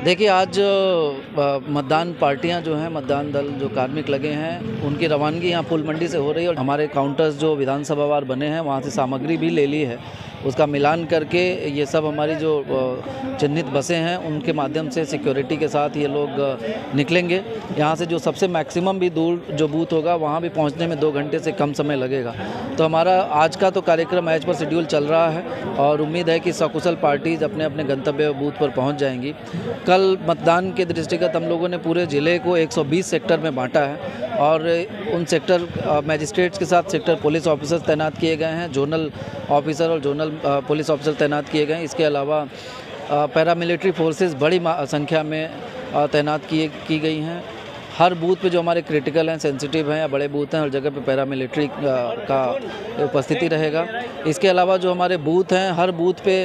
देखिए आज मतदान पार्टियां जो हैं, मतदान दल जो कार्मिक लगे हैं, उनकी रवानगी यहाँ फूल मंडी से हो रही है और हमारे काउंटर्स जो विधानसभा वार बने हैं वहाँ से सामग्री भी ले ली है। उसका मिलान करके ये सब हमारी जो चिन्हित बसें हैं उनके माध्यम से सिक्योरिटी के साथ ये लोग निकलेंगे। यहाँ से जो सबसे मैक्सिमम भी दूर जो बूथ होगा वहाँ भी पहुँचने में 2 घंटे से कम समय लगेगा। तो हमारा आज का तो कार्यक्रम एज पर शेड्यूल चल रहा है और उम्मीद है कि सकुशल पार्टीज अपने अपने गंतव्य बूथ पर पहुँच जाएंगी। कल मतदान के दृष्टिगत हम लोगों ने पूरे ज़िले को 120 सेक्टर में बांटा है और उन सेक्टर मजिस्ट्रेट्स के साथ सेक्टर पुलिस ऑफिसर्स तैनात किए गए हैं, जोनल ऑफिसर और जोनल पुलिस ऑफिसर तैनात किए गए हैं। इसके अलावा पैरामिलिट्री फोर्सेस बड़ी संख्या में तैनात की गई हैं। हर बूथ पे जो हमारे क्रिटिकल हैं, सेंसिटिव हैं या बड़े बूथ हैं, हर जगह पे पैरामिलिट्री का उपस्थिति रहेगा। इसके अलावा जो हमारे बूथ हैं, हर बूथ पे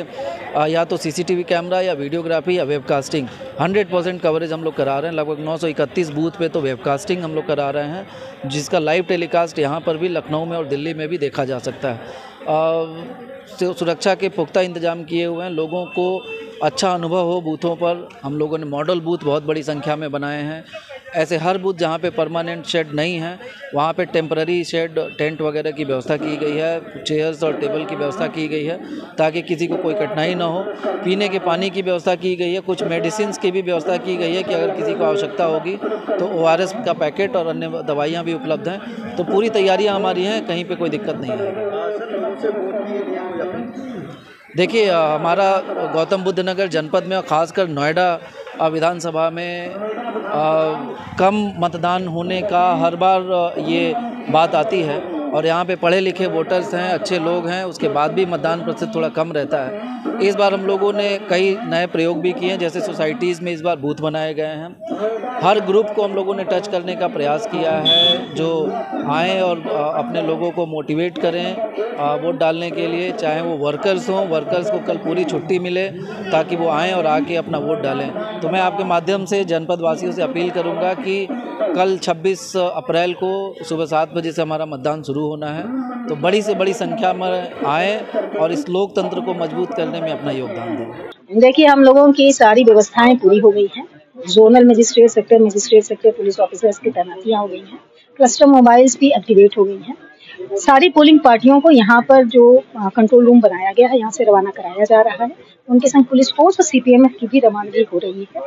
या तो सीसीटीवी कैमरा या वीडियोग्राफी या वेबकास्टिंग 100% कवरेज हम लोग करा रहे हैं। लगभग 931 बूथ पे तो वेबकास्टिंग हम लोग करा रहे हैं, जिसका लाइव टेलीकास्ट यहाँ पर भी लखनऊ में और दिल्ली में भी देखा जा सकता है। सुरक्षा के पुख्ता इंतजाम किए हुए हैं। लोगों को अच्छा अनुभव हो बूथों पर, हम लोगों ने मॉडल बूथ बहुत बड़ी संख्या में बनाए हैं। ऐसे हर बूथ जहाँ पे परमानेंट शेड नहीं है वहाँ पे टेम्पररी शेड, टेंट वगैरह की व्यवस्था की गई है, चेयर्स और टेबल की व्यवस्था की गई है ताकि किसी को कोई कठिनाई ना हो। पीने के पानी की व्यवस्था की गई है, कुछ मेडिसिन्स की भी व्यवस्था की गई है कि अगर किसी को आवश्यकता होगी तो ORS का पैकेट और अन्य दवाइयाँ भी उपलब्ध हैं। तो पूरी तैयारियाँ हमारी हैं, कहीं पर कोई दिक्कत नहीं है। देखिए हमारा गौतम बुद्ध नगर जनपद में और ख़ासकर नोएडा विधानसभा में कम मतदान होने का हर बार ये बात आती है और यहाँ पे पढ़े लिखे वोटर्स हैं, अच्छे लोग हैं, उसके बाद भी मतदान प्रतिशत थोड़ा कम रहता है। इस बार हम लोगों ने कई नए प्रयोग भी किए हैं, जैसे सोसाइटीज़ में इस बार बूथ बनाए गए हैं। हर ग्रुप को हम लोगों ने टच करने का प्रयास किया है, जो आएँ और अपने लोगों को मोटिवेट करें वोट डालने के लिए, चाहे वो वर्कर्स हों, वर्कर्स को कल पूरी छुट्टी मिले ताकि वो आएँ और आके अपना वोट डालें। तो मैं आपके माध्यम से जनपद वासियों से अपील करूँगा कि कल 26 अप्रैल को सुबह 7 बजे से हमारा मतदान शुरू होना है, तो बड़ी से बड़ी संख्या में आएँ और इस लोकतंत्र को मजबूत करने में अपना योगदान दें। देखिए हम लोगों की सारी व्यवस्थाएं पूरी हो गई हैं। Zonal magistrate sector police officers की तैनातियां हो गई हैं। क्लस्टर मोबाइल्स भी एक्टिवेट हो गई हैं। सारी पोलिंग पार्टियों को यहाँ पर जो कंट्रोल रूम बनाया गया है यहाँ से रवाना कराया जा रहा है। उनके संग पुलिस फोर्स और CPMF की भी रवानगी हो रही है।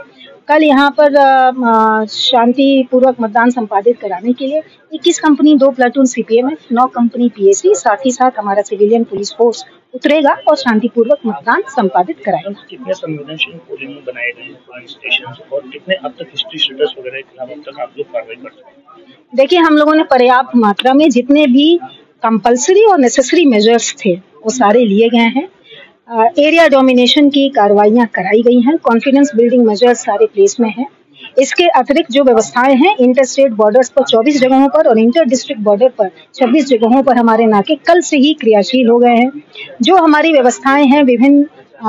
कल यहाँ पर शांतिपूर्वक मतदान संपादित कराने के लिए 21 company, 2 platoon CPMF, 9 company PAC, साथ ही साथ हमारा सिविलियन पुलिस फोर्स उतरेगा और शांतिपूर्वक मतदान संपादित कराएगा। कितने संवेदनशील पोलिंग बनाए गए हैं स्टेशन और कितने अब तक हिस्ट्री शीटर्स वगैरह के खिलाफ अब तक आप लोग कार्रवाई कर सकते हैं? देखिए हम लोगों ने पर्याप्त मात्रा में जितने भी कंपलसरी और नेसेसरी मेजर्स थे वो सारे लिए गए हैं। एरिया डोमिनेशन की कार्रवाइयां कराई गई हैं। कॉन्फिडेंस बिल्डिंग मेजर्स सारे प्लेस में हैं। इसके अतिरिक्त जो व्यवस्थाएं हैं, इंटर स्टेट बॉर्डर्स पर 24 जगहों पर और इंटर डिस्ट्रिक्ट बॉर्डर पर 26 जगहों पर हमारे नाके कल से ही क्रियाशील हो गए हैं। जो हमारी व्यवस्थाएं हैं विभिन्न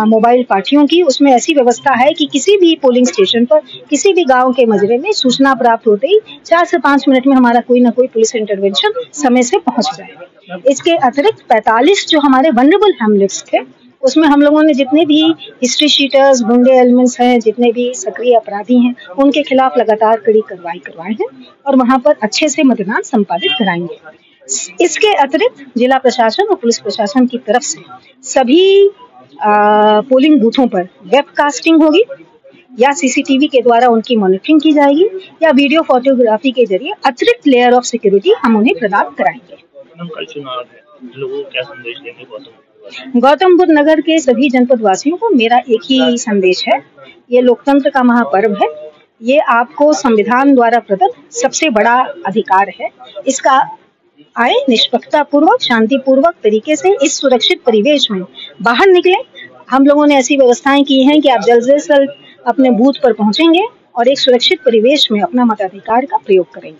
मोबाइल पार्टियों की, उसमें ऐसी व्यवस्था है कि किसी भी पोलिंग स्टेशन पर, किसी भी गांव के मजरे में सूचना प्राप्त होते ही 4 से 5 मिनट में हमारा कोई ना कोई पुलिस इंटरवेंशन समय से पहुंच जाएगा। इसके अतिरिक्त 45 जो हमारे वल्नरेबल हैमलेट्स थे उसमें हम लोगों ने जितने भी हिस्ट्री शीटर्स, गुंडे एलिमेंट्स हैं, जितने भी सक्रिय अपराधी हैं, उनके खिलाफ लगातार कड़ी कार्रवाई करवाए हैं और वहां पर अच्छे से मतदान संपादित कराएंगे। इसके अतिरिक्त जिला प्रशासन और पुलिस प्रशासन की तरफ से सभी पोलिंग बूथों पर वेबकास्टिंग होगी या CCTV के द्वारा उनकी मॉनिटरिंग की जाएगी या वीडियो फोटोग्राफी के जरिए अतिरिक्त लेयर ऑफ सिक्योरिटी हम उन्हें प्रदान कराएंगे। कल चुनाव है, लोगों को क्या संदेश देंगे गौतम बुद्ध नगर के सभी जनपद वासियों को मेरा एक ही संदेश है, ये लोकतंत्र का महापर्व है। ये आपको संविधान द्वारा प्रदत्त सबसे बड़ा अधिकार है। इसका आए निष्पक्षता पूर्वक, शांतिपूर्वक तरीके से इस सुरक्षित परिवेश में बाहर निकले। हम लोगों ने ऐसी व्यवस्थाएं की हैं कि आप जल्द से जल्द अपने बूथ पर पहुंचेंगे और एक सुरक्षित परिवेश में अपना मताधिकार का प्रयोग करेंगे।